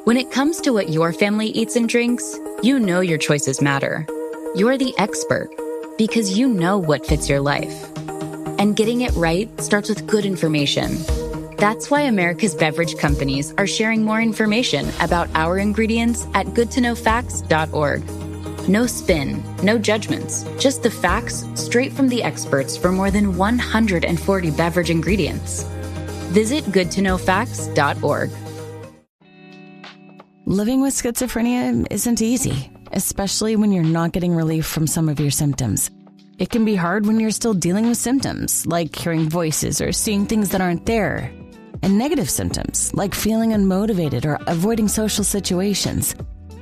When it comes to what your family eats and drinks, you know your choices matter. You're the expert because you know what fits your life. And getting it right starts with good information. That's why America's beverage companies are sharing more information about our ingredients at goodtoknowfacts.org. No spin, no judgments, just the facts straight from the experts for more than 140 beverage ingredients. Visit goodtoknowfacts.org. Living with schizophrenia isn't easy, especially when you're not getting relief from some of your symptoms. It can be hard when you're still dealing with symptoms, like hearing voices or seeing things that aren't there. And negative symptoms, like feeling unmotivated or avoiding social situations.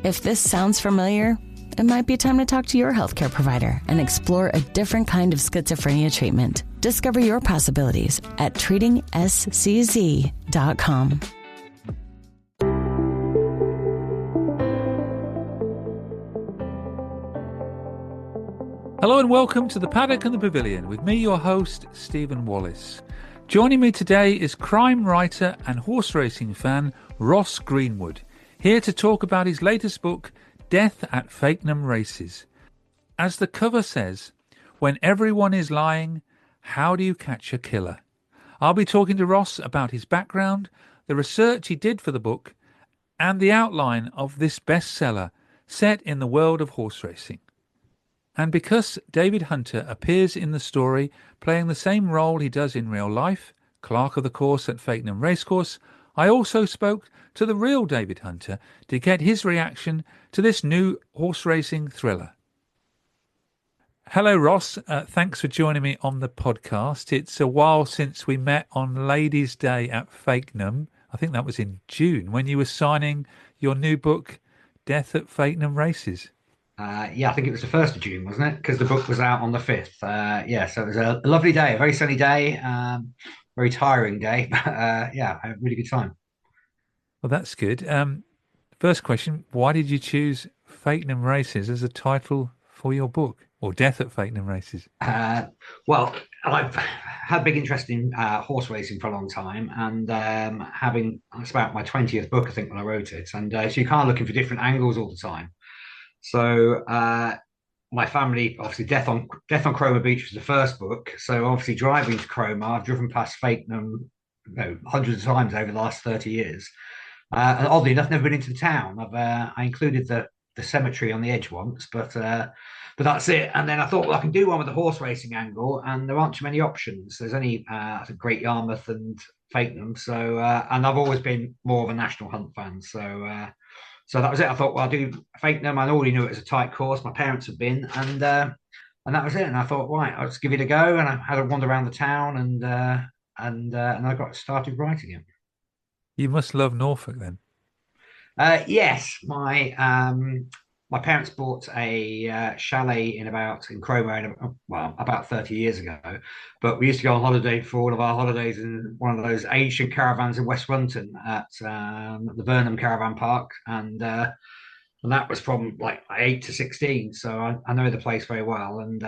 If this sounds familiar, it might be time to talk to your healthcare provider and explore a different kind of schizophrenia treatment. Discover your possibilities at treatingscz.com. Hello and welcome to the Paddock and the Pavilion with me, your host, Stephen Wallis. Joining me today is crime writer and horse racing fan Ross Greenwood, here to talk about his latest book, Death at Fakenham Races. As the cover says, when everyone is lying, how do you catch a killer? I'll be talking to Ross about his background, the research he did for the book, and the outline of this bestseller set in the world of horse racing. And because David Hunter appears in the story playing the same role he does in real life, clerk of the course at Fakenham Racecourse, I also spoke to the real David Hunter to get his reaction to this new horse racing thriller. Hello, Ross. Thanks for joining me on the podcast. It's a while since we met on Ladies' Day at Fakenham. I think that was in June when you were signing your new book, Death at Fakenham Races. I think it was the 1st of June, wasn't it? Because the book was out on the 5th. So it was a lovely day, a very sunny day, very tiring day, but I had a really good time. Well, that's good. First question, why did you choose Fakenham Races as a title for your book, or Death at Fakenham Races? Well, I've had a big interest in horse racing for a long time, and it's about my 20th book, I think, when I wrote it. And so you're kind of looking for different angles all the time. So my family, obviously, Death on Cromer Beach was the first book. So obviously driving to Cromer, I've driven past Fakenham hundreds of times over the last 30 years. And oddly enough, never been into the town. I included the cemetery on the edge once, but that's it. And then I thought, well, I can do one with the horse racing angle, and there aren't too many options. There's only Great Yarmouth and Fakenham. So and I've always been more of a national hunt fan. So that was it. I thought, well, I'll do Fakenham. I already knew it was a tight course. My parents had been, and that was it. And I thought, right, I'll just give it a go. And I had a wander around the town, and I got started writing it. You must love Norfolk then. Yes, my parents bought a chalet in Cromer about 30 years ago. But we used to go on holiday for all of our holidays in one of those ancient caravans in West Runton at the Burnham Caravan Park, and that was from like 8 to 16. So I know the place very well, and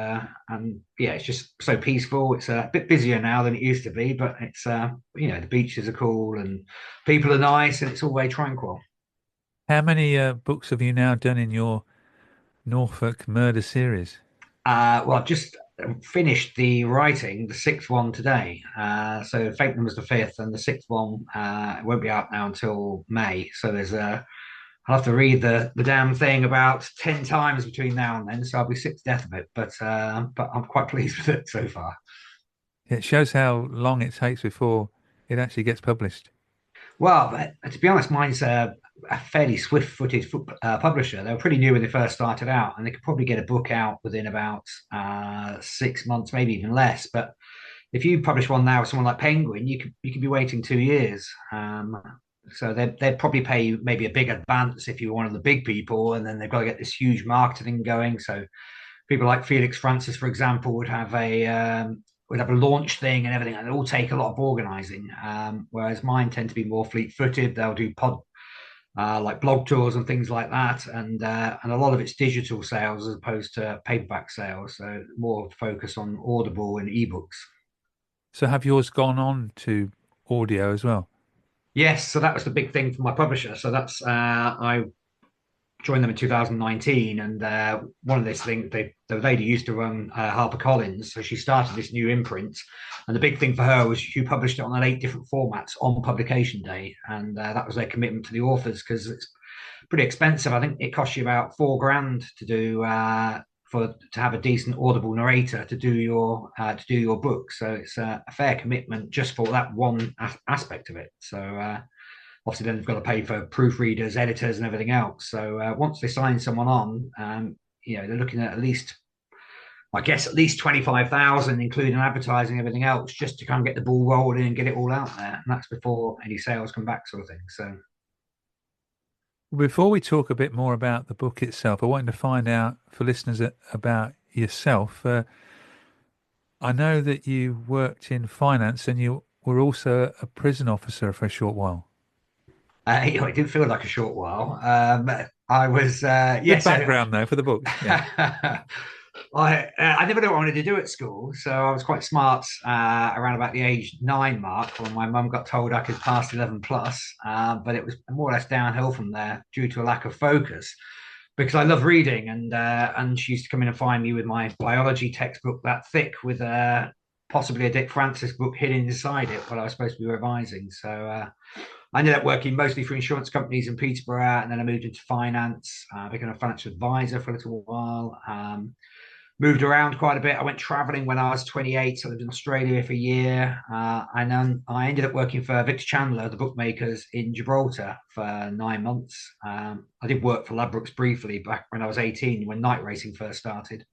it's just so peaceful. It's a bit busier now than it used to be, but it's the beaches are cool and people are nice, and it's all very tranquil. How many books have you now done in your Norfolk murder series? Well, I've just finished the writing, the 6th one today. So Fakenham was the 5th, and the 6th one won't be out now until May. So I'll have to read the damn thing about 10 times between now and then. So I'll be sick to death of it, but I'm quite pleased with it so far. It shows how long it takes before it actually gets published. Well, to be honest, mine's a fairly swift-footed publisher. They were pretty new when they first started out, and they could probably get a book out within about 6 months, maybe even less. But if you publish one now with someone like Penguin, you could be waiting 2 years. So they'd probably pay you maybe a big advance if you're one of the big people, and then they've got to get this huge marketing going. So people like Felix Francis, for example, would have a launch thing and everything, and it all take a lot of organising. Whereas mine tend to be more fleet-footed. They'll do like blog tours and things like that, and a lot of it's digital sales as opposed to paperback sales. So more focus on Audible and ebooks. So have yours gone on to audio as well? Yes, so that was the big thing for my publisher. So that's I joined them in 2019, and one of these things, the lady used to run HarperCollins, so she started this new imprint, and the big thing for her was she published it on 8 different formats on publication day, and that was their commitment to the authors because it's pretty expensive. I think it costs you about 4 grand to do to have a decent audible narrator to do your book. So it's a fair commitment just for that one aspect of it. So obviously then they've got to pay for proofreaders, editors, and everything else. So once they sign someone on, they're looking at least, I guess, at least 25,000, including advertising, everything else, just to kind of get the ball rolling and get it all out there. And that's before any sales come back, sort of thing. So. Before we talk a bit more about the book itself, I wanted to find out for listeners about yourself. I know that you worked in finance and you were also a prison officer for a short while. It didn't feel like a short while. I was, Good background though for the book. Yeah. I never knew what I wanted to do at school, so I was quite smart around about the age 9 mark when my mum got told I could pass 11 plus, but it was more or less downhill from there due to a lack of focus. Because I love reading, and she used to come in and find me with my biology textbook that thick with possibly a Dick Francis book hidden inside it, what I was supposed to be revising. So I ended up working mostly for insurance companies in Peterborough, and then I moved into finance. Became a financial advisor for a little while. Moved around quite a bit. I went traveling when I was 28. So I lived in Australia for a year. And then I ended up working for Victor Chandler, the bookmakers in Gibraltar, for 9 months. I did work for Ladbrokes briefly back when I was 18, when night racing first started.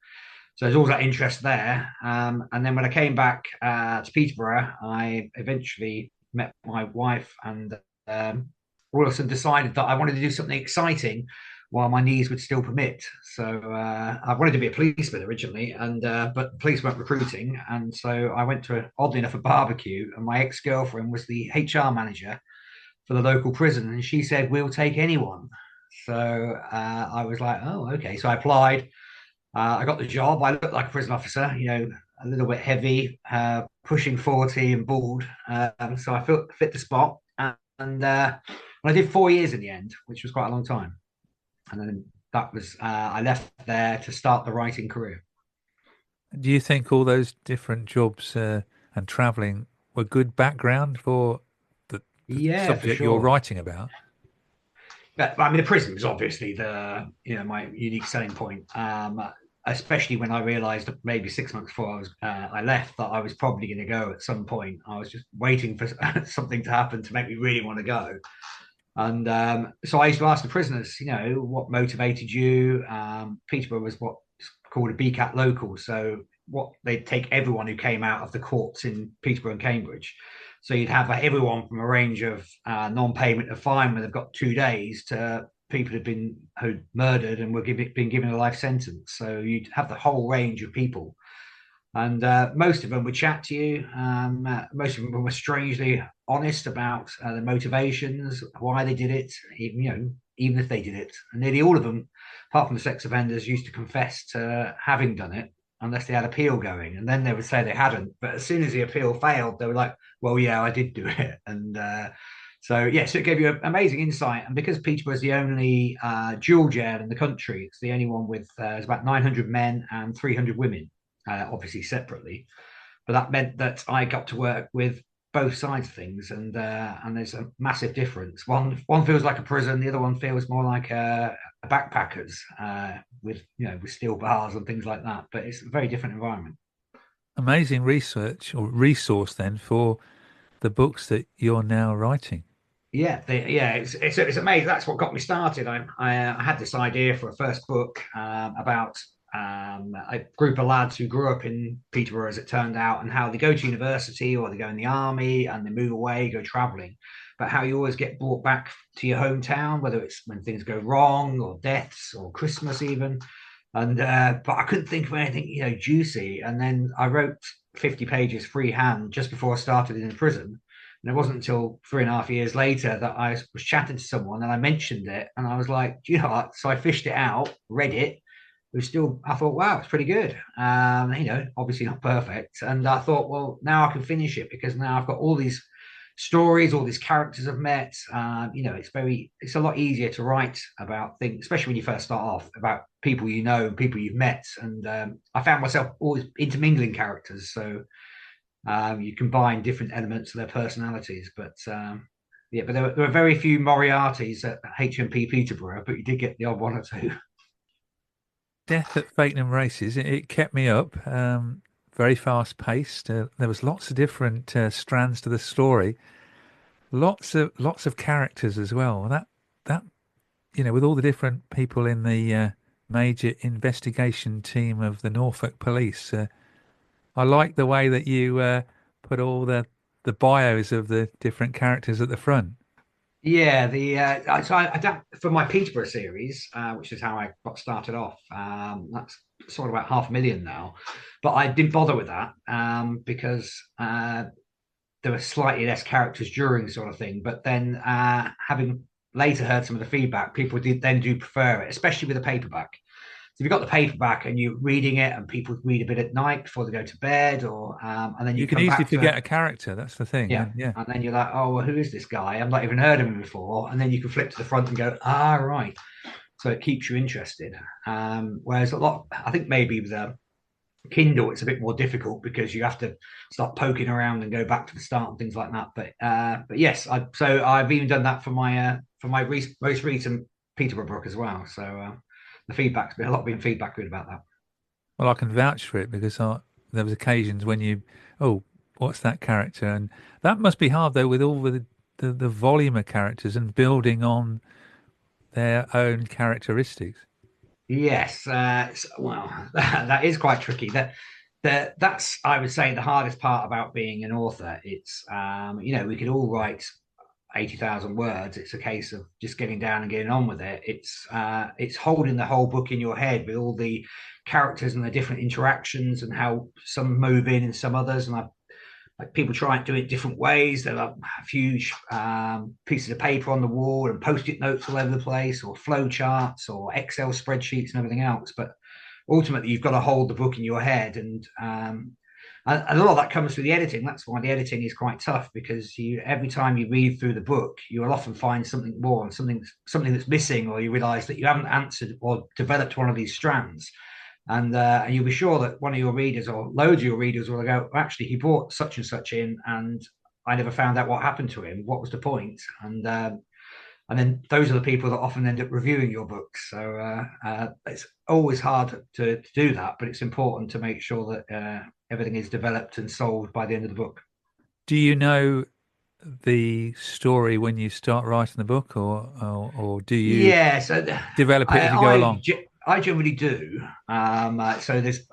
So there's always that interest there. And then when I came back to Peterborough, I eventually met my wife, and all of a sudden decided that I wanted to do something exciting while my knees would still permit. So I wanted to be a policeman originally, and but police weren't recruiting, and so I went to, oddly enough, a barbecue, and my ex-girlfriend was the HR manager for the local prison, and she said, "We'll take anyone." So I was like, "Oh, okay." So I applied. I got the job. I looked like a prison officer, a little bit heavy, pushing 40 and bald. So I fit the spot, and I did 4 years in the end, which was quite a long time. And then that was I left there to start the writing career. Do you think all those different jobs and traveling were good background for the Yeah, for subject you're sure. writing about? But I mean, the prison was obviously my unique selling point. Especially when I realised maybe 6 months before I left that I was probably going to go at some point. I was just waiting for something to happen to make me really want to go. And so I used to ask the prisoners, what motivated you? Peterborough was what's called a BCAT local. So they'd take everyone who came out of the courts in Peterborough and Cambridge. So you'd have everyone from a range of non-payment of fine where they've got 2 days to people who'd murdered and were been given a life sentence. So you'd have the whole range of people. And most of them would chat to you. Most of them were strangely honest about their motivations, why they did it, even if they did it. And nearly all of them, apart from the sex offenders, used to confess to having done it unless they had appeal going. And then they would say they hadn't. But as soon as the appeal failed, they were like, well, yeah, I did do it. And so it gave you amazing insight. And because Peterborough is the only dual jail in the country, it's the only one with there's about 900 men and 300 women. Obviously separately, but that meant that I got to work with both sides of things, and there's a massive difference. One feels like a prison, the other one feels more like a backpackers with steel bars and things like that. But it's a very different environment. Amazing research or resource then for the books that you're now writing. Yeah, it's amazing. That's what got me started. I had this idea for a first book about a group of lads who grew up in Peterborough, as it turned out, and how they go to university or they go in the army and they move away, go traveling, but how you always get brought back to your hometown, whether it's when things go wrong or deaths or Christmas even. And but I couldn't think of anything juicy. And then I wrote 50 pages freehand just before I started in prison. And it wasn't until 3.5 years later that I was chatting to someone and I mentioned it, and I was like, do you know what? So I fished it out, read it. I thought, wow, it's pretty good. Obviously not perfect. And I thought, well, now I can finish it because now I've got all these stories all these characters have met. It's a lot easier to write about things, especially when you first start off, about people you know and people you've met. And I found myself always intermingling characters, so you combine different elements of their personalities. But there were very few Moriartys at HMP Peterborough, but you did get the odd one or two. Death at Fakenham Races, it kept me up. Very fast paced. There was lots of different strands to the story. Lots of characters as well. That with all the different people in the major investigation team of the Norfolk Police. I like the way that you put all the bios of the different characters at the front. Yeah, for my Peterborough series, which is how I got started off. That's sort of about 500,000 now, but I didn't bother with that because there were slightly less characters during the sort of thing. But then, having later heard some of the feedback, people do prefer it, especially with a paperback. So if you've got the paperback and you're reading it, and people read a bit at night before they go to bed, or and then you can easily forget a character. That's the thing. Yeah. And then you're like, oh, well, who is this guy? I've not even heard of him before. And then you can flip to the front and go, right. So it keeps you interested. Whereas I think maybe with a Kindle, it's a bit more difficult because you have to start poking around and go back to the start and things like that. But yes, I've even done that for my most recent Peterborough book as well. So the feedback's been feedback good about that. Well, I can vouch for it because there was occasions when what's that character? And that must be hard though, with all the volume of characters and building on their own characteristics. Yes, well, that is quite tricky. That's, I would say, the hardest part about being an author. It's we could all write 80,000 words. It's a case of just getting down and getting on with it. It's holding the whole book in your head with all the characters and the different interactions and how some move in and some others. And people try and do it different ways. There are huge pieces of paper on the wall and post-it notes all over the place, or flow charts or Excel spreadsheets and everything else. But ultimately, you've got to hold the book in your head. And a lot of that comes through the editing. That's why the editing is quite tough, because every time you read through the book, you will often find something more and something that's missing, or you realize that you haven't answered or developed one of these strands. And you'll be sure that one of your readers, or loads of your readers, will go, actually, he brought such and such in, and I never found out what happened to him. What was the point? And then those are the people that often end up reviewing your books. So it's always hard to do that, but it's important to make sure that everything is developed and solved by the end of the book. Do you know the story when you start writing the book, or do you develop it as you go along? I generally do. So there's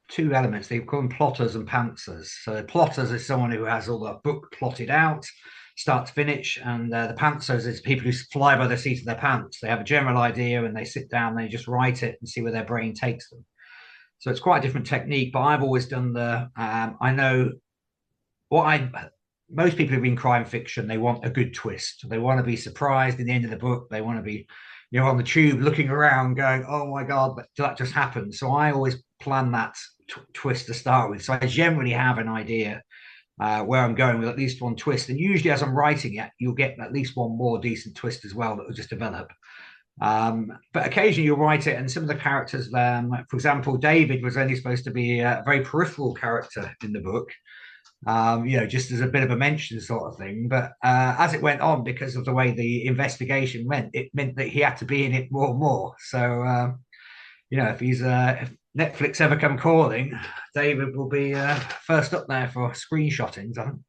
two elements. They call them plotters and pantsers. So plotters is someone who has all the book plotted out, start to finish, and the pantsers is people who fly by the seat of their pants. They have a general idea and they sit down, and they just write it and see where their brain takes them. So it's quite a different technique. But I've always done I know most people who read crime fiction, they want a good twist. They want to be surprised in the end of the book. They want to be on the tube looking around going, oh my God, that just happened. So I always plan that twist to start with. So I generally have an idea where I'm going with at least one twist. And usually as I'm writing it, you'll get at least one more decent twist as well that will just develop. But occasionally you'll write it, and some of the characters, for example, David was only supposed to be a very peripheral character in the book. Just as a bit of a mention sort of thing. But as it went on, because of the way the investigation went, it meant that he had to be in it more and more. So, if Netflix ever come calling, David will be first up there for screenshottings, I think.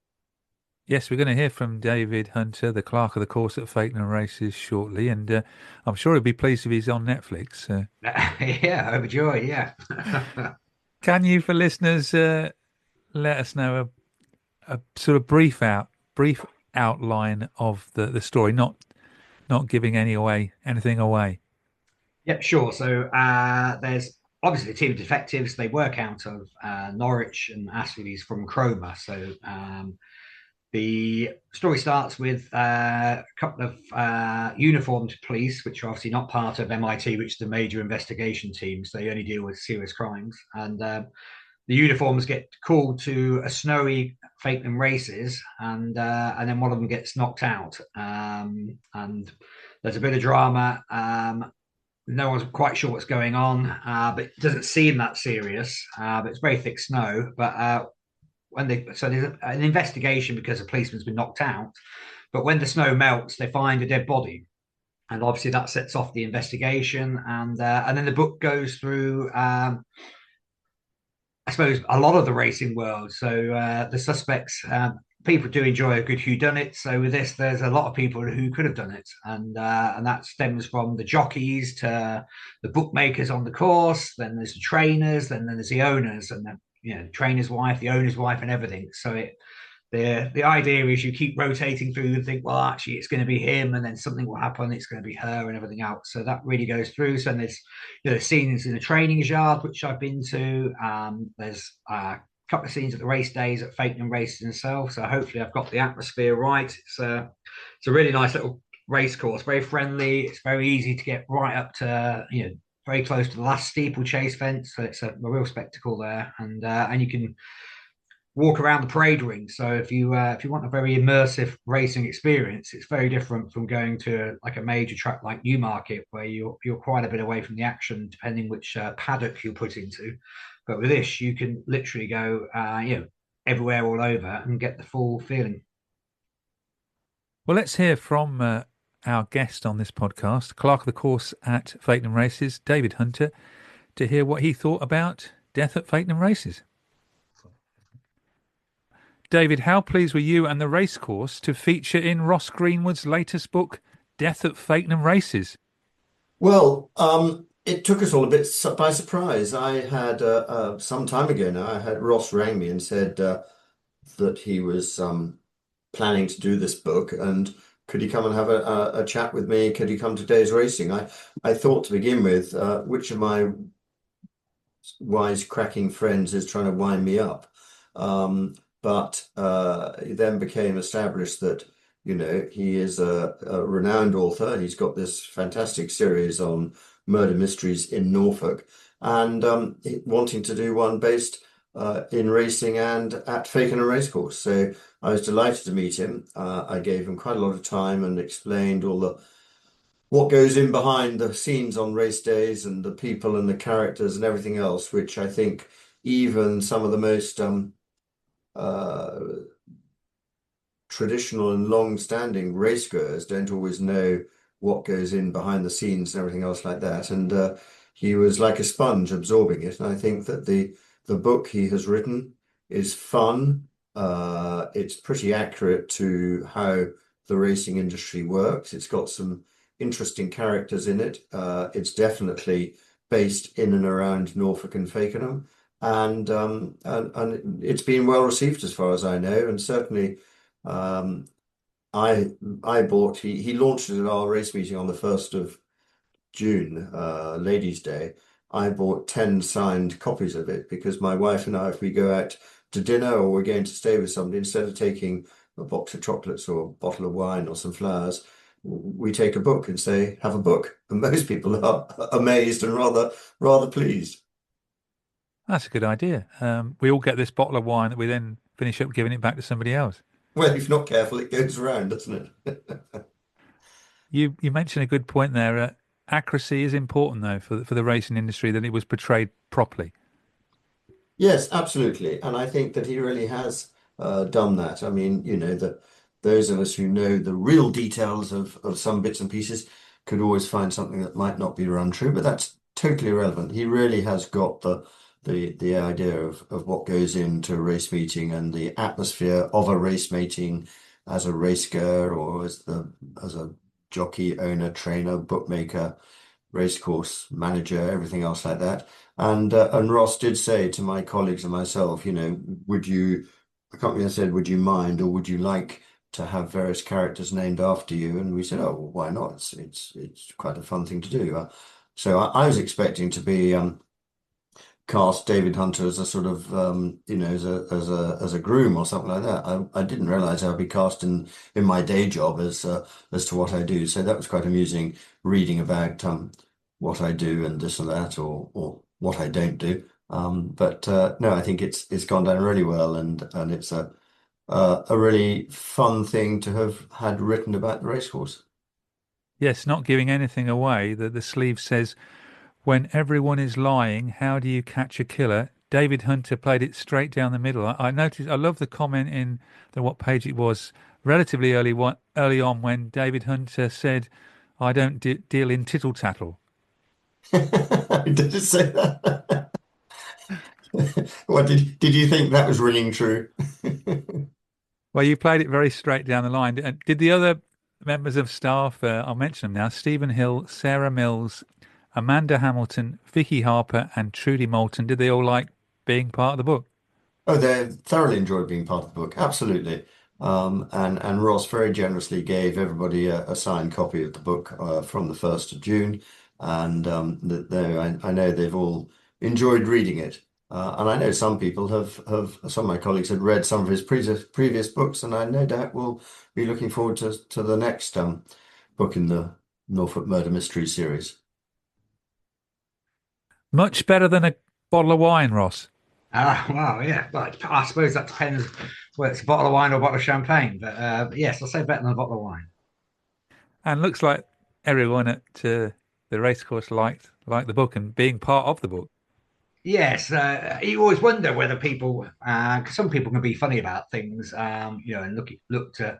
Yes, we're going to hear from David Hunter, the clerk of the course at Fakenham Races, shortly, and I'm sure he'll be pleased if he's on Netflix. Yeah, overjoyed, yeah. Can you, for listeners, let us know a sort of brief outline of the story, not giving anything away? Yeah, sure. So there's obviously a team of detectives. They work out of Norwich, and Ashley's from Cromer. So the story starts with a couple of uniformed police, which are obviously not part of MIT, which is the major investigation teams. They only deal with serious crimes. And the uniforms get called to a snowy Fakenham Races, and then one of them gets knocked out, and there's a bit of drama. No one's quite sure what's going on, but it doesn't seem that serious. But it's very thick snow. But so there's an investigation because a policeman's been knocked out. But when the snow melts, they find a dead body, and obviously that sets off the investigation. And then the book goes through, I suppose, a lot of the racing world. So the suspects, people do enjoy a good whodunit. So with this, there's a lot of people who could have done it, and that stems from the jockeys to the bookmakers on the course. Then there's the trainers, then there's the owners, and then the trainer's wife, the owner's wife, and everything. So the idea is you keep rotating through and think, well, actually, it's going to be him, and then something will happen. It's going to be her, and everything else. So that really goes through. So there's scenes in the training yard, which I've been to. There's a couple of scenes at the race days at Fakenham Races themselves. So hopefully, I've got the atmosphere right. It's a really nice little race course, very friendly. It's very easy to get right up to very close to the last steeplechase fence. So it's a real spectacle there, and you can walk around the parade ring. So if you want a very immersive racing experience, it's very different from going to like a major track like Newmarket, where you're quite a bit away from the action, depending which paddock you're put into. But with this, you can literally go everywhere, all over, and get the full feeling. Well, let's hear from our guest on this podcast, Clerk of the Course at Fakenham Races, David Hunter, to hear what he thought about Death at Fakenham Races. David, how pleased were you and the racecourse to feature in Ross Greenwood's latest book, Death at Fakenham Races? Well, it took us all a bit by surprise. I had some time ago now, I had Ross rang me and said that he was planning to do this book, and could he come and have a chat with me? Could he come to Days Racing? I thought to begin with, which of my wise-cracking friends is trying to wind me up? But it then became established that, he is a renowned author. He's got this fantastic series on murder mysteries in Norfolk, and wanting to do one based in racing and at Fakenham Racecourse. So I was delighted to meet him. I gave him quite a lot of time and explained what goes in behind the scenes on race days, and the people and the characters and everything else, which I think even some of the most traditional and long-standing racegoers don't always know what goes in behind the scenes and everything else like that. And he was like a sponge absorbing it. And I think that the book he has written is fun. It's pretty accurate to how the racing industry works. It's got some interesting characters in it. It's definitely based in and around Norfolk and Fakenham. And it's been well received as far as I know, and certainly I bought. He launched it at our race meeting on the 1st of June, Ladies' Day. I bought 10 signed copies of it because my wife and I, if we go out to dinner or we're going to stay with somebody, instead of taking a box of chocolates or a bottle of wine or some flowers, we take a book and say, "Have a book," and most people are amazed and rather pleased. That's a good idea. We all get this bottle of wine that we then finish up giving it back to somebody else. Well, if you're not careful, it goes around, doesn't it? You mentioned a good point there. Accuracy is important, though, for the racing industry, that it was portrayed properly. Yes, absolutely. And I think that he really has done that. I mean, those of us who know the real details of some bits and pieces could always find something that might not be run true, but that's totally irrelevant. He really has got the idea of what goes into a race meeting and the atmosphere of a race meeting as a racegoer or as a jockey, owner, trainer, bookmaker, racecourse manager, everything else like that. And Ross did say to my colleagues and myself, would you, I can't remember, I said, would you mind, or would you like to have various characters named after you? And we said, oh, well, why not? It's quite a fun thing to do. So I was expecting to be cast David Hunter as a sort of as a groom or something like that. I didn't realize I'd be cast in my day job as to what I do. So that was quite amusing, reading about what I do and this and that, or what I don't do. But no, I think it's gone down really well, and it's a a really fun thing to have had written about the racecourse. Yes, not giving anything away. The sleeve says, "When everyone is lying, how do you catch a killer?" David Hunter played it straight down the middle. I noticed. I love the comment in the what page it was, relatively early on, when David Hunter said, "I don't deal in tittle tattle." Did it say that? What did you think that was ringing true? Well, you played it very straight down the line. Did the other members of staff, I'll mention them now, Stephen Hill, Sarah Mills, Amanda Hamilton, Vicky Harper, and Trudy Moulton, did they all like being part of the book? Oh, they thoroughly enjoyed being part of the book. Absolutely. And Ross very generously gave everybody a signed copy of the book from the 1st of June. And I know they've all enjoyed reading it. And I know some people some of my colleagues had read some of his previous books, and I no doubt will be looking forward to the next book in the Norfolk Murder Mystery series. Much better than a bottle of wine, Ross. Wow, yeah. But I suppose that depends whether it's a bottle of wine or a bottle of champagne. But yes, I'll say better than a bottle of wine. And looks like everyone at the racecourse liked the book and being part of the book. Yes, you always wonder whether people, because some people can be funny about things, and look to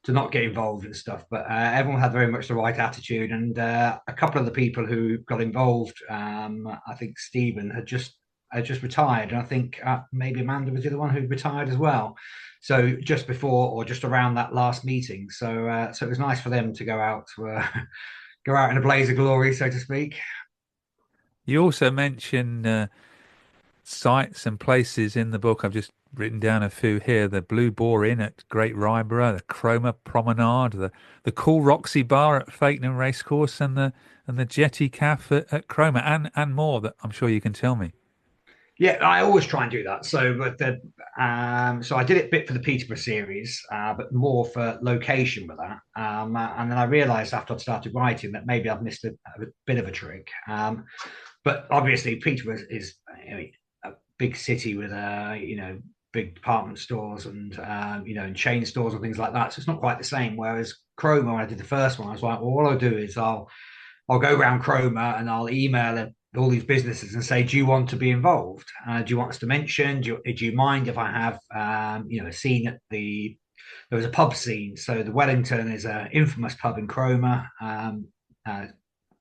not get involved and stuff. But everyone had very much the right attitude, and a couple of the people who got involved, I think Stephen had just retired, and I think maybe Amanda was the other one who retired as well. So just before or just around that last meeting, so it was nice for them to go out go out in a blaze of glory, so to speak. You also mention sites and places in the book. I've just written down a few here: the Blue Boar Inn at Great Ryborough, the Cromer Promenade, the Cool Roxy Bar at Fakenham Racecourse, and the Jetty Cafe at Cromer, and more that I'm sure you can tell me. Yeah, I always try and do that. So I did it a bit for the Peterborough series, but more for location with that. And then I realised after I'd started writing that maybe I've missed a bit of a trick. But obviously, Peterborough is a big city with big department stores and chain stores and things like that. So it's not quite the same. Whereas Cromer, when I did the first one, I was like, well, what I'll do is I'll go around Cromer and I'll email all these businesses and say, do you want to be involved? Do you want us to mention? Do you mind if I have, a scene there was a pub scene. So the Wellington is an infamous pub in Cromer,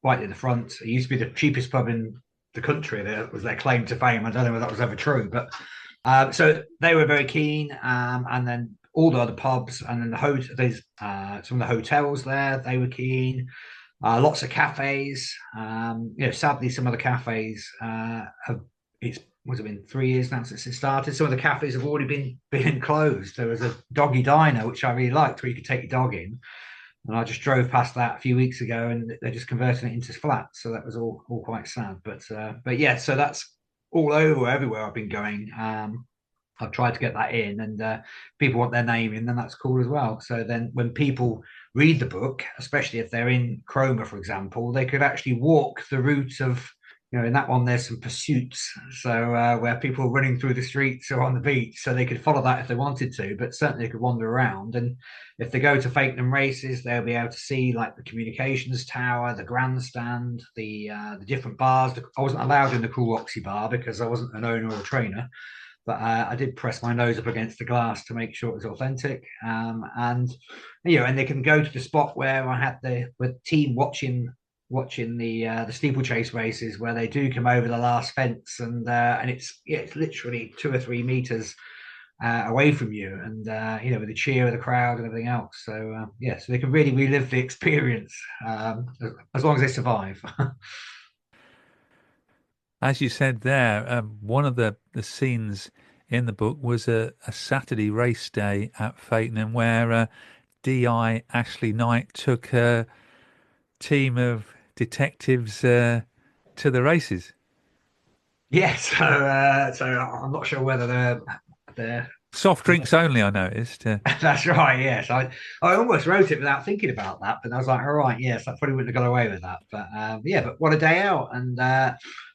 right near the front. It used to be the cheapest pub in the country. That was their claim to fame. I don't know if that was ever true, but so they were very keen. And then all the other pubs and then there's some of the hotels there, they were keen. Lots of cafes. Sadly, some of the cafes have. It's been 3 years now since it started. Some of the cafes have already been closed. There was a doggy diner which I really liked, where you could take your dog in, and I just drove past that a few weeks ago, and they're just converting it into flats. So that was all quite sad. But yeah, so that's all over everywhere I've been going. I've tried to get that in, and people want their name in, then that's cool as well. So then when people read the book, especially if they're in Cromer, for example, they could actually walk the route of, in that one, there's some pursuits. So where people are running through the streets or on the beach, so they could follow that if they wanted to, but certainly they could wander around. And if they go to Fakenham Races, they'll be able to see like the communications tower, the grandstand, the different bars. I wasn't allowed in the Cool Roxy bar because I wasn't an owner or a trainer. But I did press my nose up against the glass to make sure it was authentic. And they can go to the spot where I had the team watching the steeplechase races, where they do come over the last fence, and it's literally 2 or 3 meters away from you, and with the cheer of the crowd and everything else. So so they can really relive the experience, as long as they survive. As you said there, one of the scenes in the book was a Saturday race day at Fakenham where DI Ashley Knight took a team of detectives to the races. Yes, so I'm not sure whether they're Soft drinks only, I noticed. That's right. Yes, I almost wrote it without thinking about that, but I was like, all right, yes, I probably wouldn't have got away with that. But yeah, but what a day out, and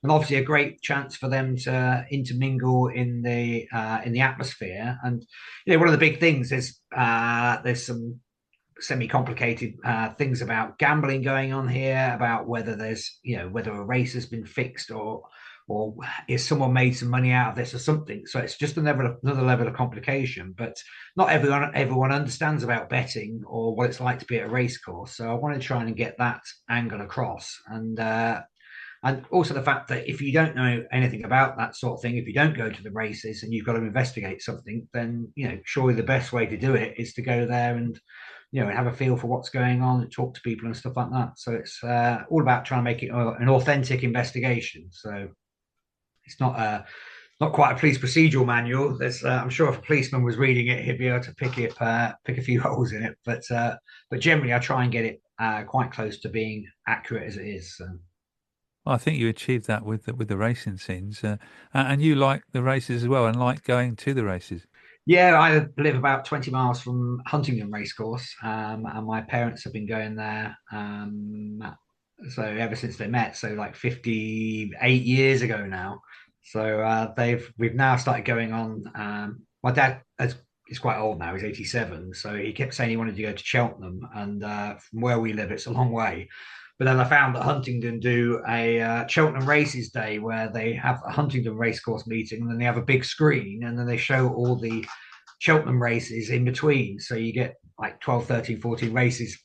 obviously a great chance for them to intermingle in the atmosphere. And one of the big things is there's some semi-complicated things about gambling going on here, about whether there's whether a race has been fixed or is someone made some money out of this or something. So it's just another level of complication. But not everyone understands about betting or what it's like to be at a race course. So I want to try and get that angle across. And also the fact that if you don't know anything about that sort of thing, if you don't go to the races and you've got to investigate something, then surely the best way to do it is to go there and have a feel for what's going on and talk to people and stuff like that. So it's all about trying to make it an authentic investigation. So it's not quite a police procedural manual. There's, I'm sure if a policeman was reading it, he'd be able to pick a few holes in it. But generally, I try and get it quite close to being accurate as it is. So. Well, I think you achieved that with the racing scenes, and you like the races as well, and like going to the races. Yeah, I live about 20 miles from Huntingdon Racecourse, and my parents have been going there. So ever since they met, so like 58 years ago now. So we've now started going on. My dad is quite old now; he's 87. So he kept saying he wanted to go to Cheltenham, and from where we live, it's a long way. But then I found that Huntingdon do a Cheltenham Races Day where they have a Huntingdon Racecourse meeting, and then they have a big screen, and then they show all the Cheltenham races in between. So you get like 12, 13, 14 races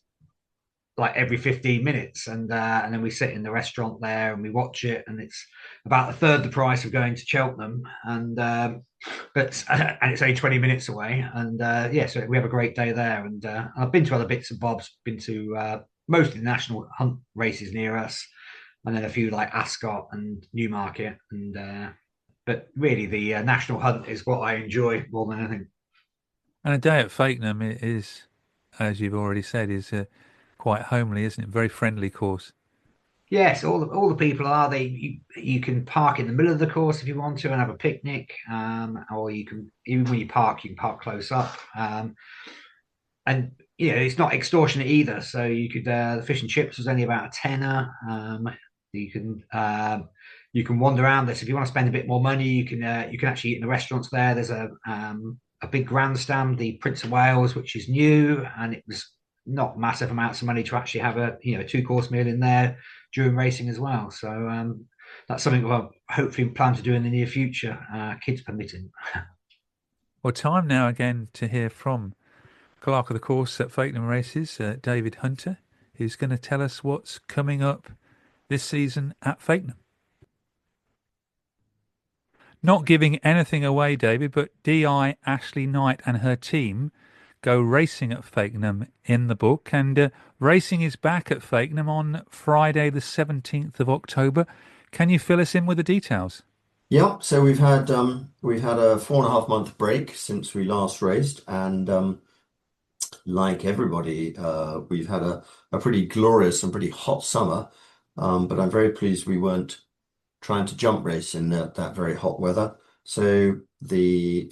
like every 15 minutes. And then we sit in the restaurant there and we watch it. And it's about a third the price of going to Cheltenham. And it's only 20 minutes away. And so we have a great day there. And I've been to other bits and bobs, been to mostly national hunt races near us, and then a few like Ascot and Newmarket. And but really the national hunt is what I enjoy more than anything. And a day at Fakenham is, as you've already said, is quite homely, isn't it? Very friendly course. Yes, all the people are. You can park in the middle of the course if you want to and have a picnic, or you can, even when you can park close up. And it's not extortionate either. So you could the fish and chips was only about a tenner. You can wander around this if you want to spend a bit more money. You can actually eat in the restaurants there. There's a big grandstand, the Prince of Wales, which is new, and it was not massive amounts of money to actually have a 2-course meal in there during racing as well. So that's something we'll hopefully plan to do in the near future, kids permitting. Well, time now again to hear from Clerk of the Course at Fakenham Races, David Hunter, who's going to tell us what's coming up this season at Fakenham. Not giving anything away, David, but DI Ashley Knight and her team go racing at Fakenham in the book, and racing is back at Fakenham on Friday the 17th of October. Can you fill us in with the details? Yeah, so we've had a 4.5 month break since we last raced, and like everybody, we've had a pretty glorious and pretty hot summer, but I'm very pleased we weren't trying to jump race in that very hot weather. So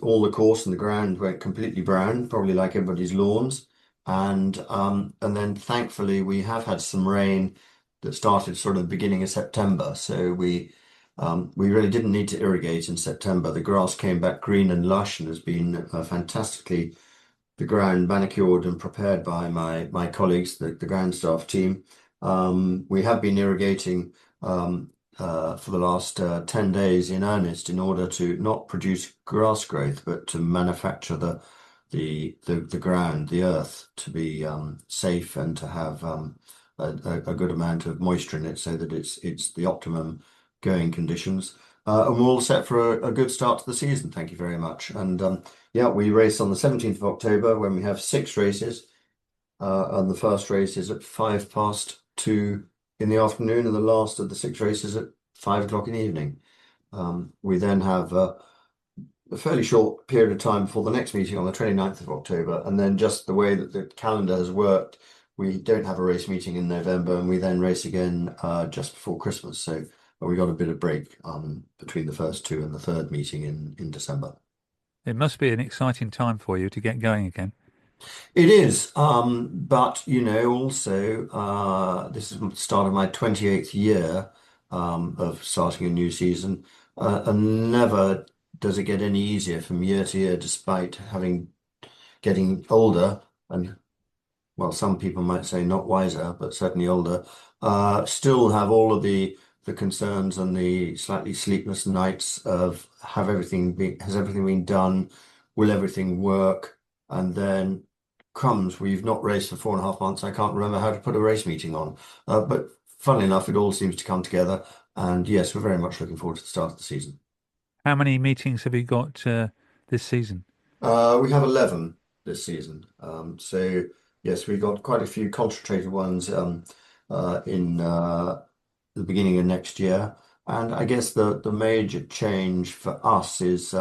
all the course and the ground went completely brown, probably like everybody's lawns, and then thankfully we have had some rain that started sort of the beginning of September. So we really didn't need to irrigate in September. The grass came back green and lush and has been fantastically, the ground manicured and prepared by my colleagues, the ground staff team. We have been irrigating for the last 10 days in earnest in order to not produce grass growth, but to manufacture the ground, the earth, to be safe and to have a good amount of moisture in it, so that it's the optimum going conditions. And we're all set for a good start to the season. Thank you very much. And we race on the 17th of October when we have 6 races. And the first race is at 2:05 in the afternoon, and the last of the 6 races at 5 o'clock in the evening. We then have a fairly short period of time before the next meeting on the 29th of October. And then just the way that the calendar has worked, we don't have a race meeting in November, and we then race again just before Christmas. So we got a bit of break between the first 2 and the third meeting in December. It must be an exciting time for you to get going again. It is, but also this is the start of my 28th year of starting a new season, and never does it get any easier from year to year, despite having getting older and well, some people might say not wiser, but certainly older, still have all of the concerns and the slightly sleepless nights of has everything been done? Will everything work? And then crumbs, we've not raced for 4.5 months. I can't remember how to put a race meeting on. But funnily enough, it all seems to come together. And yes, we're very much looking forward to the start of the season. How many meetings have you got this season? We have 11 this season. So yes, we've got quite a few concentrated ones in the beginning of next year. And I guess the major change for us is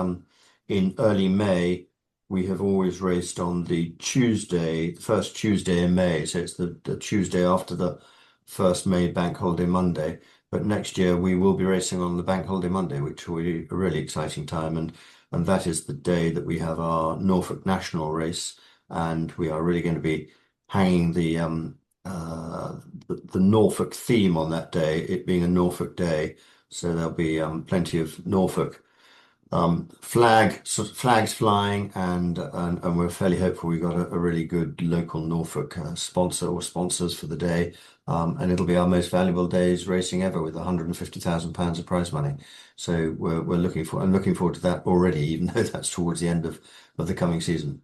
in early May, we have always raced on the Tuesday, the first Tuesday in May. So it's the Tuesday after the first May Bank Holiday Monday. But next year we will be racing on the Bank Holiday Monday, which will be a really exciting time. And that is the day that we have our Norfolk National race. And we are really going to be hanging the Norfolk theme on that day, it being a Norfolk day. So there'll be plenty of Norfolk flags flying, and we're fairly hopeful we've got a really good local Norfolk sponsor or sponsors for the day. And it'll be our most valuable day's racing ever with £150,000 of prize money. So we're looking forward to that already, even though that's towards the end of the coming season.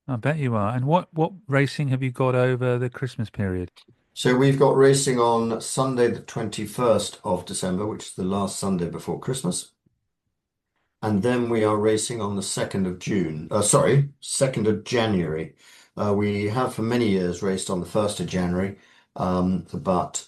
I bet you are. And what racing have you got over the Christmas period? So we've got racing on Sunday, the 21st of December, which is the last Sunday before Christmas. And then we are racing on the 2nd of June. 2nd of January. We have for many years raced on the 1st of January, but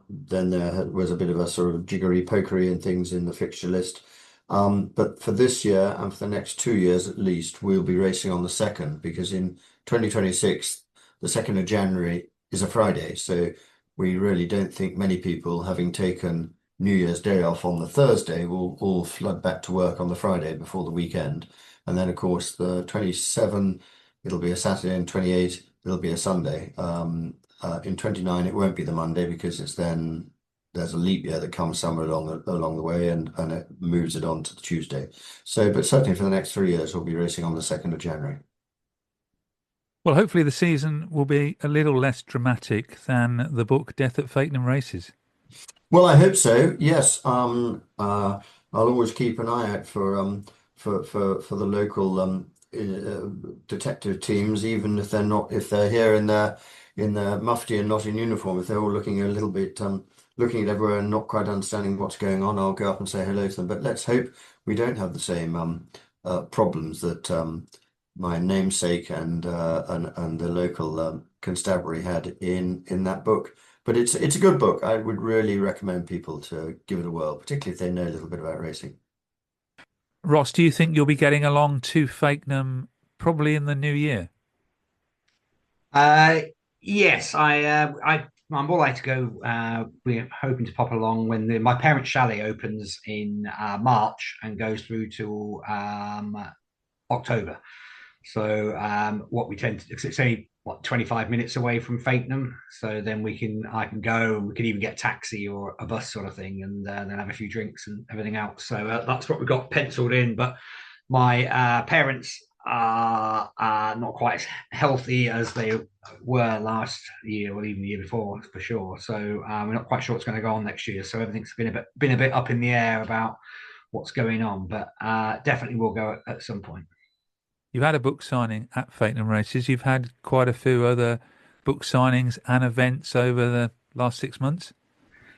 then there was a bit of a sort of jiggery pokery and things in the fixture list. But for this year and for the next 2 years at least, we'll be racing on the 2nd, because in 2026, the 2nd of January is a Friday. So we really don't think many people, having taken New Year's Day off on the Thursday, will all flood back to work on the Friday before the weekend. And then, of course, the 27, it'll be a Saturday, and 28, it'll be a Sunday. In 29, it won't be the Monday, because it's then there's a leap year that comes somewhere along the way, and it moves it on to the Tuesday. So, but certainly for the next 3 years, we'll be racing on the 2nd of January. Well, hopefully the season will be a little less dramatic than the book Death at Fakenham Races. Well, I hope so. Yes. I'll always keep an eye out for the local detective teams, even if they're here in their mufti and not in uniform. If they're all looking a little bit looking at everywhere and not quite understanding what's going on, I'll go up and say hello to them. But let's hope we don't have the same problems that my namesake and the local constabulary had in that book. But it's a good book. I would really recommend people to give it a whirl, particularly if they know a little bit about racing. Ross, do you think you'll be getting along to Fakenham probably in the new year? Uh, yes, I'm all right to go. We're hoping to pop along when my parents' chalet opens in March and goes through to October. So what we tend to, because it's only 25 minutes away from Fakenham, so then I can go. We can even get a taxi or a bus sort of thing, and then have a few drinks and everything else. So that's what we've got penciled in. But my parents are not quite as healthy as they were last year or even the year before, for sure. So we're not quite sure what's going to go on next year. So everything's been a bit up in the air about what's going on, but definitely will go at some point. You've had a book signing at Fakenham Races. You've had quite a few other book signings and events over the last 6 months.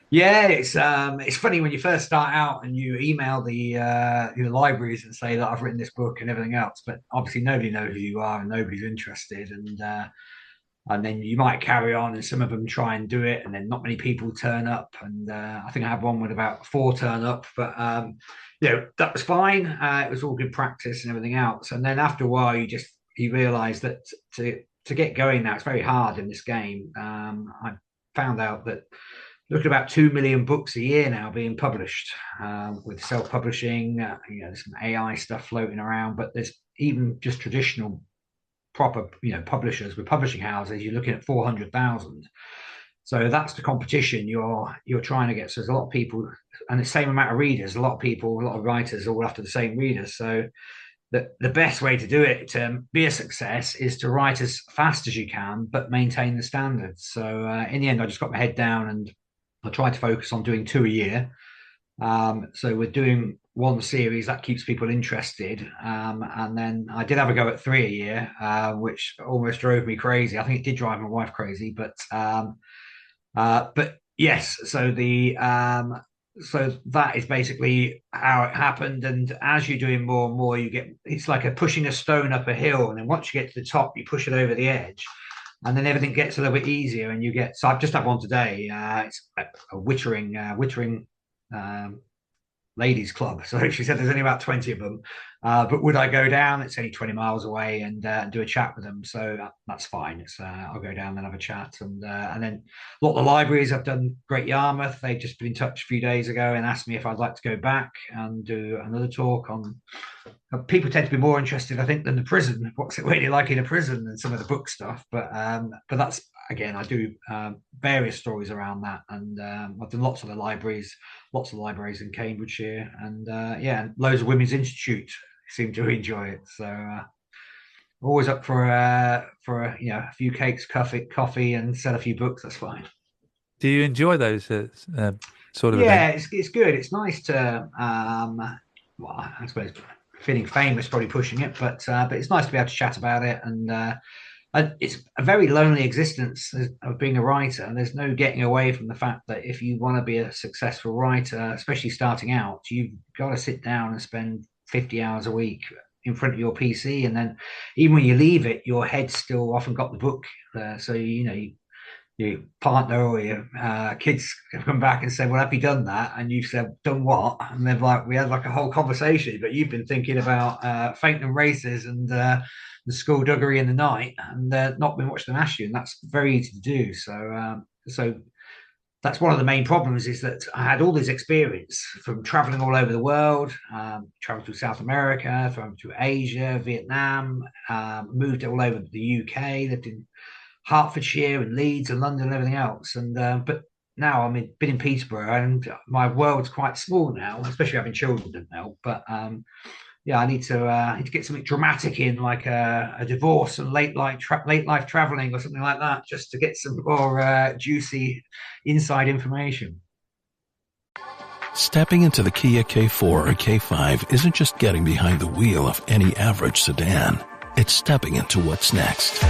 Yeah, it's funny when you first start out and you email the libraries and say that I've written this book and everything else, but obviously nobody knows who you are and nobody's interested, and then you might carry on, and some of them try and do it, and then not many people turn up, and I think I had one with about 4 turn up, but that was fine. It was all good practice and everything else, and then after a while you realise that to get going now it's very hard in this game. I found out that look at about 2 million books a year now being published, with self-publishing. There's some AI stuff floating around, but there's even just traditional proper publishers with publishing houses. You're looking at 400,000. So that's the competition you're trying to get. So there's a lot of people, and the same amount of readers. A lot of writers all after the same readers. So the best way to do it to be a success is to write as fast as you can, but maintain the standards. So in the end, I just got my head down and I tried to focus on doing 2 a year. So we're doing one series that keeps people interested, and then I did have a go at 3 a year, which almost drove me crazy. I think it did drive my wife crazy, but yes. So that is basically how it happened. And as you're doing more and more, it's like pushing a stone up a hill, and then once you get to the top, you push it over the edge, and then everything gets a little bit easier. And so I've just had one today. It's a Wittering ladies club. So she said there's only about 20 of them. But would I go down? It's only 20 miles away, and do a chat with them. So that's fine. I'll go down and have a chat. And then a lot of the libraries, I've done Great Yarmouth. They've just been in touch a few days ago and asked me if I'd like to go back and do another talk on. People tend to be more interested, I think, than the prison. What's it really like in a prison than some of the book stuff? But that's, again, I do various stories around that, and I've done lots of libraries in Cambridgeshire, and loads of women's institute seem to enjoy it. So always up for a few cakes, coffee, and sell a few books. That's fine. Do you enjoy those sort of events? It's good. It's nice to I suppose feeling famous probably pushing it, but it's nice to be able to chat about it, and it's a very lonely existence of being a writer, and there's no getting away from the fact that if you want to be a successful writer, especially starting out, you've got to sit down and spend 50 hours a week in front of your PC, and then even when you leave it, your head's still often got the book there. So your partner or your kids have come back and said, "Well, have you done that?" And you've said, "Done what?" And they've we had a whole conversation, but you've been thinking about Fakenham Races and the skullduggery in the night, and not been watching them ask you, and that's very easy to do. So that's one of the main problems, is that I had all this experience from traveling all over the world, traveled to South America, traveled to Asia, Vietnam, moved all over the UK, lived in Hertfordshire and Leeds and London and everything else. And but now been in Peterborough, and my world's quite small now, especially having children doesn't help. But I need to get something dramatic in, like a divorce and late life traveling or something like that, just to get some more juicy inside information. Stepping into the Kia K4 or K5 isn't just getting behind the wheel of any average sedan. It's stepping into what's next.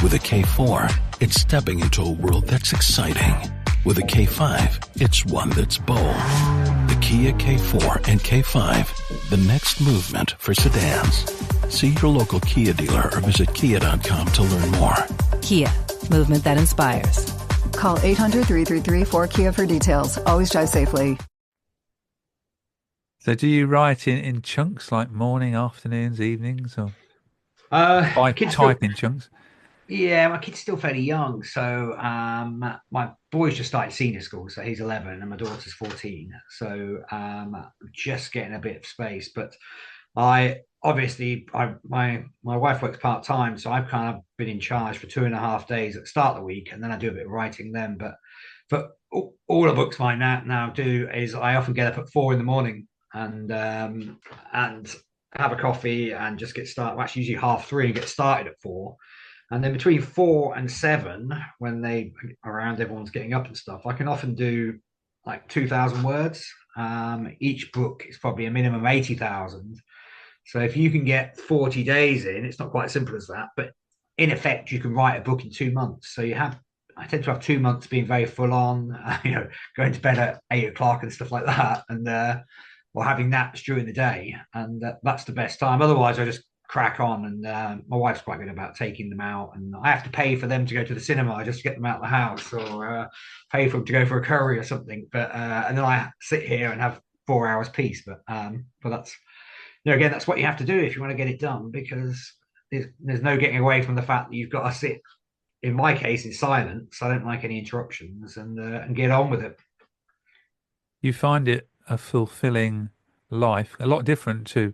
With a K4, it's stepping into a world that's exciting. With a K5, it's one that's bold. The Kia K4 and K5, the next movement for sedans. See your local Kia dealer or visit kia.com to learn more. Kia, movement that inspires. Call 800-333-4KIA for details. Always drive safely. So do you write in chunks, like morning, afternoons, evenings, or type in chunks? Yeah, my kid's still fairly young. So my boy's just started senior school, so he's 11, and my daughter's 14. So just getting a bit of space. But my wife works part-time, so I've kind of been in charge for 2.5 days at the start of the week, and then I do a bit of writing then. But for all the books I now do is I often get up at 4 a.m. and have a coffee and just get started. Well, actually, usually 3:30 and get started at 4. And then between 4 and 7, when everyone's getting up and stuff, I can often do like 2,000 words. Each book is probably a minimum 80,000. So if you can get 40 days in, it's not quite as simple as that, but in effect, you can write a book in 2 months. So I tend to have 2 months being very full on, going to bed at 8 o'clock and stuff like that, and or having naps during the day, and that's the best time. Otherwise, I just crack on, and my wife's quite good about taking them out, and I have to pay for them to go to the cinema just to get them out of the house, or pay for them to go for a curry or something. But and then I sit here and have 4 hours peace. But that's again, that's what you have to do if you want to get it done, because there's no getting away from the fact that you've got to sit, in my case, in silence. I don't like any interruptions, and get on with it. You find it a fulfilling life, a lot different to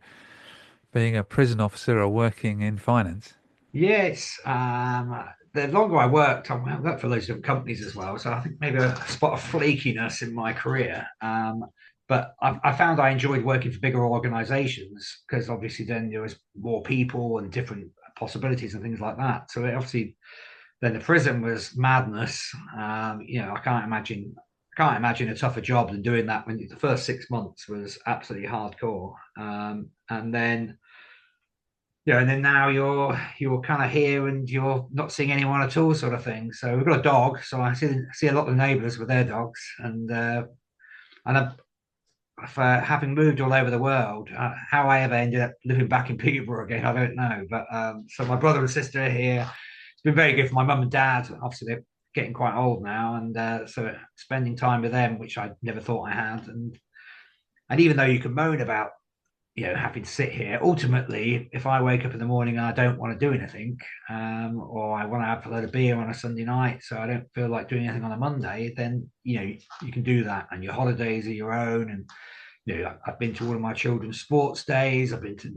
being a prison officer or working in finance. Yes, the longer I worked, I worked for loads of different companies as well. So I think maybe a spot of flakiness in my career. But I found I enjoyed working for bigger organizations because obviously then there was more people and different possibilities and things like that. So obviously then the prison was madness. I can't imagine a tougher job than doing that when the first 6 months was absolutely hardcore. And then and then now you're kind of here and you're not seeing anyone at all, sort of thing. So we've got a dog, so I see a lot of the neighbours with their dogs, and having moved all over the world, how I ever ended up living back in Peterborough again, I don't know. But so my brother and sister are here. It's been very good for my mum and dad. Obviously, they're getting quite old now, and so spending time with them, which I never thought I had, and even though you can moan about having to sit here. Ultimately, if I wake up in the morning and I don't want to do anything, or I want to have a load of beer on a Sunday night, so I don't feel like doing anything on a Monday, then you can do that, and your holidays are your own. And I've been to all of my children's sports days. I've been to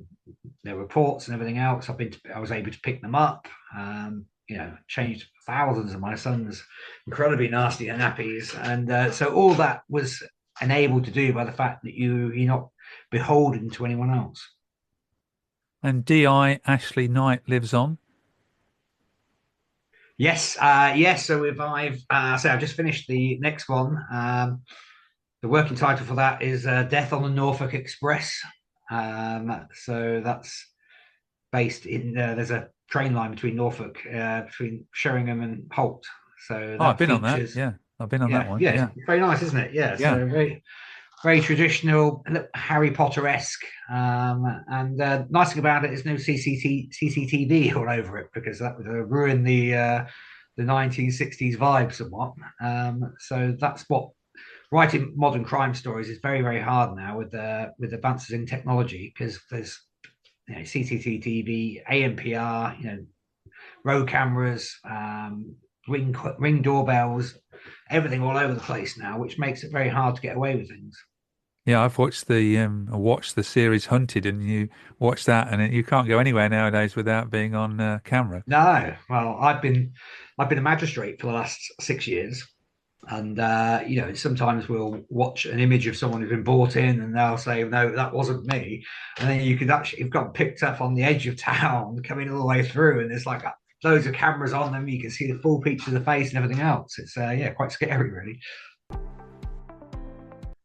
their reports and everything else. I was able to pick them up. Changed thousands of my son's incredibly nasty nappies, and so all that was enabled to do by the fact that you're not beholden to anyone else. And DI Ashley Knight lives on. Yes. So I've just finished the next one. The working title for that is Death on the Norfolk Express. So that's based in there's a train line between Norfolk, between Sheringham and Holt. So I've been on that. Yeah, I've been on that one. Yeah, it's very nice, isn't it? Yeah. So very, very traditional, Harry Potter-esque. And nice thing about it is no CCTV all over it, because that would ruin the 1960s vibe somewhat. So that's what writing modern crime stories is very, very hard now with advances in technology, because there's CCTV, ANPR, road cameras, ring doorbells, everything all over the place now, which makes it very hard to get away with things. Yeah, I've watched the series Hunted, and you watch that, and you can't go anywhere nowadays without being on camera. No, well, I've been a magistrate for the last 6 years, and sometimes we'll watch an image of someone who's been brought in, and they'll say, "No, that wasn't me," and then you've got picked up on the edge of town, coming all the way through, and there's like loads of cameras on them. You can see the full picture of the face and everything else. It's quite scary, really.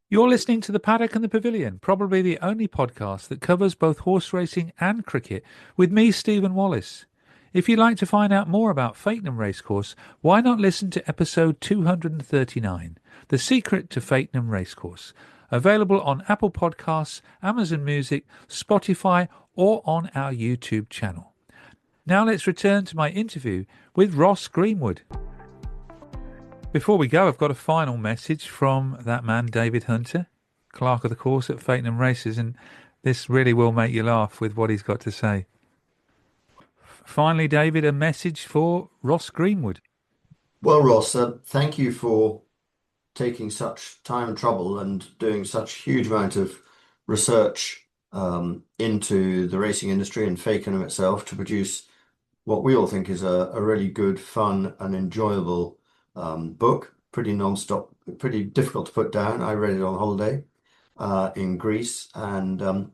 You're listening to The Paddock and the Pavilion, probably the only podcast that covers both horse racing and cricket, with me, Stephen Wallis. If you'd like to find out more about Fakenham Racecourse, why not listen to episode 239, The Secret to Fakenham Racecourse, available on Apple Podcasts, Amazon Music, Spotify, or on our YouTube channel. Now let's return to my interview with Ross Greenwood. Before we go, I've got a final message from that man, David Hunter, clerk of the course at Fakenham Races, and this really will make you laugh with what he's got to say. Finally, David, a message for Ross Greenwood. Well, Ross, thank you for taking such time and trouble and doing such huge amount of research into the racing industry and Fakenham itself to produce what we all think is a really good, fun and enjoyable book. Pretty non-stop, pretty difficult to put down. I read it on holiday in Greece, and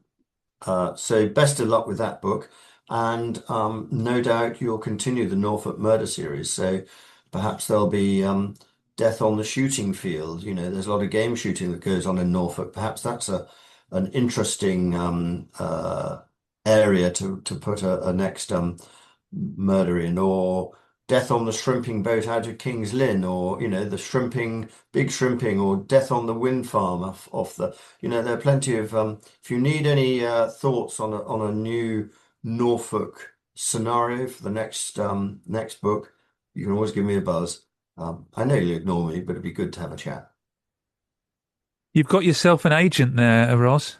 so best of luck with that book. And no doubt you'll continue the Norfolk Murder series. So perhaps there'll be death on the shooting field. There's a lot of game shooting that goes on in Norfolk. Perhaps that's an interesting area to put a next murder in, or death on the shrimping boat out of King's Lynn, or the big shrimping, or death on the wind farm off the. There are plenty of. If you need any thoughts on a new Norfolk scenario for the next book, you can always give me a buzz. I know you'll ignore me, but it'd be good to have a chat. You've got yourself an agent there, Ross.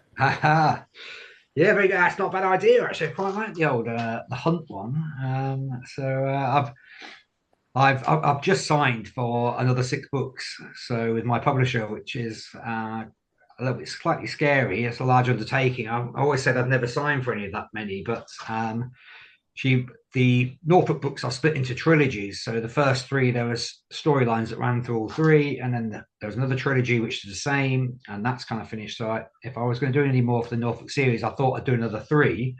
Yeah, very good. That's not a bad idea, actually. I quite like the old the Hunt one. So I've just signed for another 6 books. So with my publisher, which is a little bit slightly scary. It's a large undertaking. I always said I've never signed for any of that many, but the Norfolk books are split into trilogies. So the first 3, there was storylines that ran through all 3, and then there was another trilogy which is the same, and that's kind of finished. So if I was going to do any more for the Norfolk series, I thought I'd do another 3.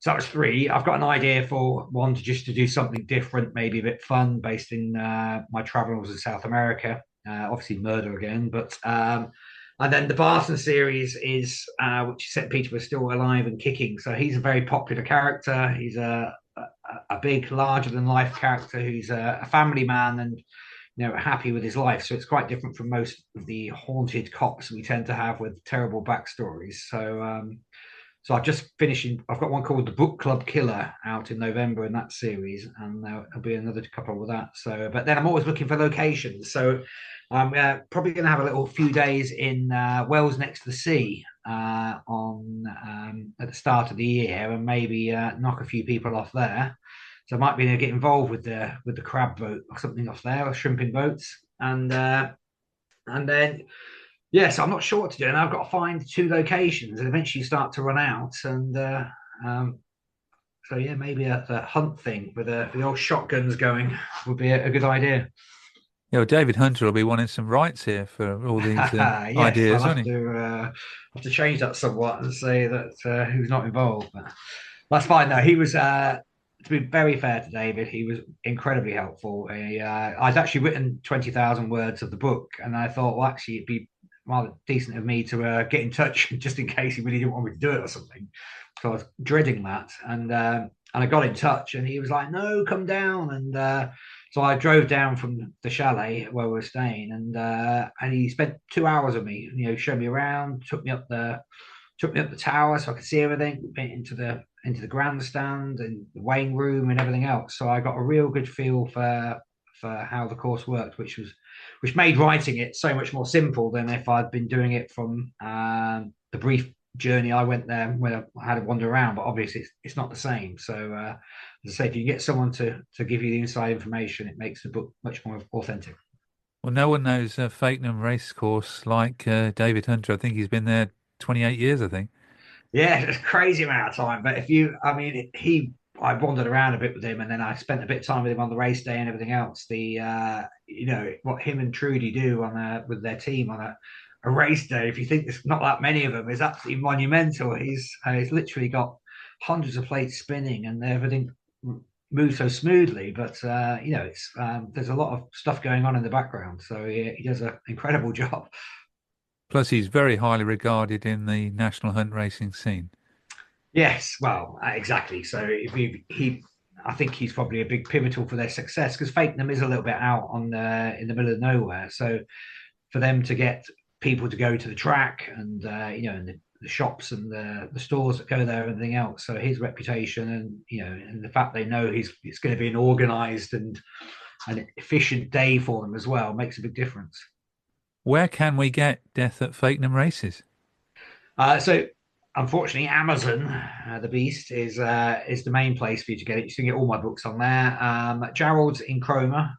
So that was 3. I've got an idea for one to do something different, maybe a bit fun, based in my travels in South America. Obviously murder again, but and then the Barton series is which is set Peter was still alive and kicking. So he's a very popular character. He's a big, larger than life character who's a family man and happy with his life. So it's quite different from most of the haunted cops we tend to have with terrible backstories. So I've just finishing. I've got one called The Book Club Killer out in November in that series, and there'll be another couple with that. So, but then I'm always looking for locations. So I'm probably going to have a little few days in Wales next to the sea on at the start of the year, and maybe knock a few people off there. So I might be able to get involved with the crab boat or something off there, or shrimping boats, and then. Yes, I'm not sure what to do, and I've got to find 2 locations, and eventually start to run out. And so yeah, maybe a hunt thing with the old shotguns going would be a good idea. Yeah, well, David Hunter will be wanting some rights here for all these Yes, ideas, I'll won't he? have to change that somewhat and say that he was not involved. But that's fine. No, he was. To be very fair to David, he was incredibly helpful. I'd actually written 20,000 words of the book, and I thought, well, actually, it'd be rather decent of me to get in touch just in case he really didn't want me to do it or something. So I was dreading that, and I got in touch, and he was like, "No, come down." And so I drove down from the chalet where we were staying, and he spent 2 hours with me. Showed me around, took me up the tower so I could see everything. Went into the grandstand and the weighing room and everything else. So I got a real good feel for how the course worked, which made writing it so much more simple than if I'd been doing it from the brief journey I went there where I had to wander around. But obviously it's not the same. So as I say, if you get someone to give you the inside information, it makes the book much more authentic. Well, no one knows Fakenham Racecourse like David Hunter. I think he's been there 28 years, I think. Yeah, it's a crazy amount of time. But I wandered around a bit with him, and then I spent a bit of time with him on the race day and everything else. What him and Trudy do with their team on a race day, if you think there's not that many of them, is absolutely monumental. He's literally got hundreds of plates spinning, and everything moves so smoothly. But it's there's a lot of stuff going on in the background, so he does an incredible job. Plus, he's very highly regarded in the national hunt racing scene. Yes, well, exactly. So I think he's probably a big pivotal for their success, because Fakenham is a little bit out in the middle of nowhere. So for them to get people to go to the track and and the shops and the stores that go there and everything else, so his reputation and the fact they know it's going to be an organised and an efficient day for them as well makes a big difference. Where can we get Death at Fakenham Races? So unfortunately, Amazon, the beast, is the main place for you to get it. You can get all my books on there. Gerald's in Cromer.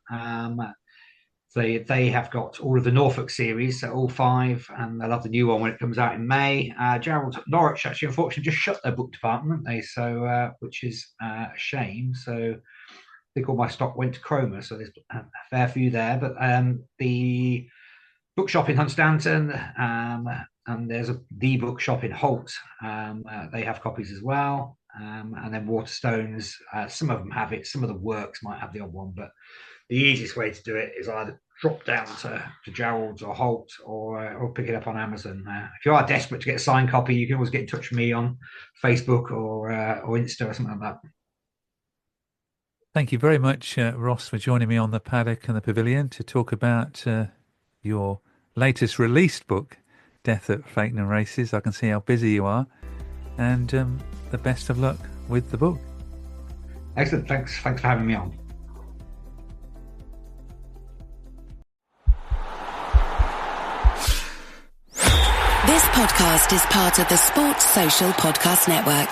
They have got all of the Norfolk series, so all 5, and they'll have the new one when it comes out in May. Gerald's at Norwich, actually, unfortunately, just shut their book department, haven't they? So, which is a shame. So I think all my stock went to Cromer, so there's a fair few there. But the bookshop in Hunstanton, and there's the bookshop in Holt. They have copies as well. And then Waterstones, some of them have it. Some of the works might have the odd one, but the easiest way to do it is either drop down to Gerald's or Holt, or pick it up on Amazon. If you are desperate to get a signed copy, you can always get in touch with me on Facebook or Insta or something like that. Thank you very much, Ross, for joining me on the Paddock and the Pavilion to talk about your latest released book, Death at Fakenham Races. I can see how busy you are, and the best of luck with the book. Excellent. Thanks for having me on. This podcast is part of the Sports Social Podcast Network.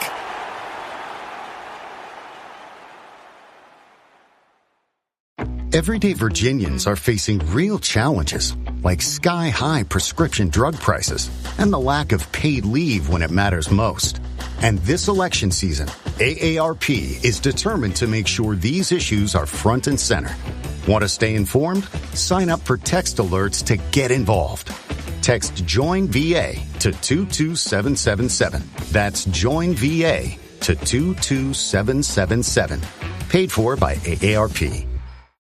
Everyday Virginians are facing real challenges, like sky-high prescription drug prices and the lack of paid leave when it matters most. And this election season, AARP is determined to make sure these issues are front and center. Want to stay informed? Sign up for text alerts to get involved. Text JOIN VA to 22777. That's JOIN VA to 22777. Paid for by AARP.